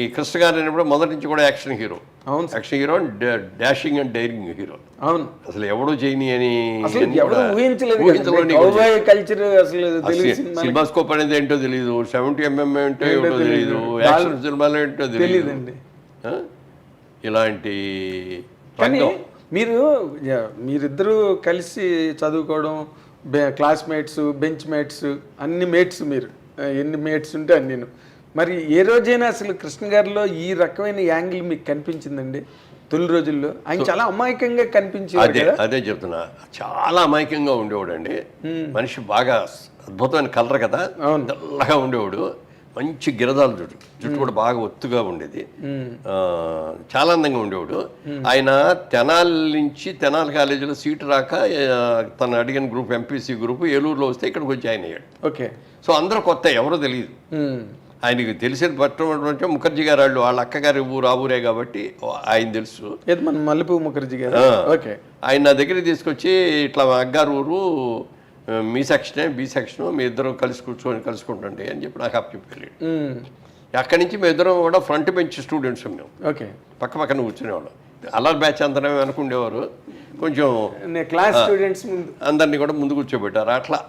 ఈ కృష్ణ గారు అనేప్పుడు మొదటి నుంచి కూడా యాక్షన్ హీరో. అవును. Action hero, dashing and daring hero. అవును. అసలు ఎవడో చేయని అని ఎవరు ఊహించలేదు కల్చర్. అసలు సినిమా స్కోప్ అనేది ఏంటో తెలియదు, 70mm ఏంటో ఏమిటో తెలియదు, యాక్షన్ సినిమాలు ఏంటో తెలియదండి. ఇలాంటి కానీ మీరిద్దరూ కలిసి చదువుకోవడం, క్లాస్మేట్స్, బెంచ్ మేట్స్, అన్ని మేట్స్, మీరు ఎన్ని మేట్స్ ఉంటే అన్ని. మరి ఏ రోజైనా అసలు కృష్ణ గారిలో ఈ రకమైన యాంగిల్ మీకు కనిపించిందండి? తొలి రోజుల్లో ఆయన చాలా అమాయకంగా కనిపించేది. అదే చెప్తున్నా, చాలా అమాయకంగా ఉండేవాడు అండి. మనిషి బాగా అద్భుతమైన కలర్ కదా, తెల్లగా ఉండేవాడు. మంచి గిరదాలు జుట్టు కూడా బాగా ఒత్తుగా ఉండేది. చాలా అందంగా ఉండేవాడు. ఆయన తెనాలి కాలేజీలో సీటు రాక తను అడిగిన గ్రూప్ ఎంపీసీ గ్రూప్ ఏలూరులో వస్తే ఇక్కడికి వచ్చి జాయిన్ అయ్యాడు. ఓకే. సో అందరూ కొత్త, ఎవరో తెలియదు. ఆయనకి తెలిసేది పట్టమంటే ముఖర్జీ గారు వాళ్ళు, వాళ్ళ అక్కగారి ఊరు ఆ ఊరే కాబట్టి ఆయన తెలుసు. మన మల్లెపూ ముఖర్జీ గారు. ఓకే. ఆయన నా దగ్గరికి తీసుకొచ్చి ఇట్లా అగ్గారు ఊరు, మీ సెక్షనే బి సెక్షను, మీ ఇద్దరు కలుసుకుంటుండే అని చెప్పి నాకు అప్పచెప్పాడు. అక్కడి నుంచి మీ ఇద్దరం కూడా ఫ్రంట్ బెంచ్ స్టూడెంట్స్ మేము. ఓకే. పక్క పక్కన కూర్చునేవాళ్ళం. అల్లరి బ్యాచ్ అందరం అనుకుండేవారు. కొంచెం క్లాస్ స్టూడెంట్స్ అందరినీ కూడా ముందు కూర్చోబెట్టారు. అట్లా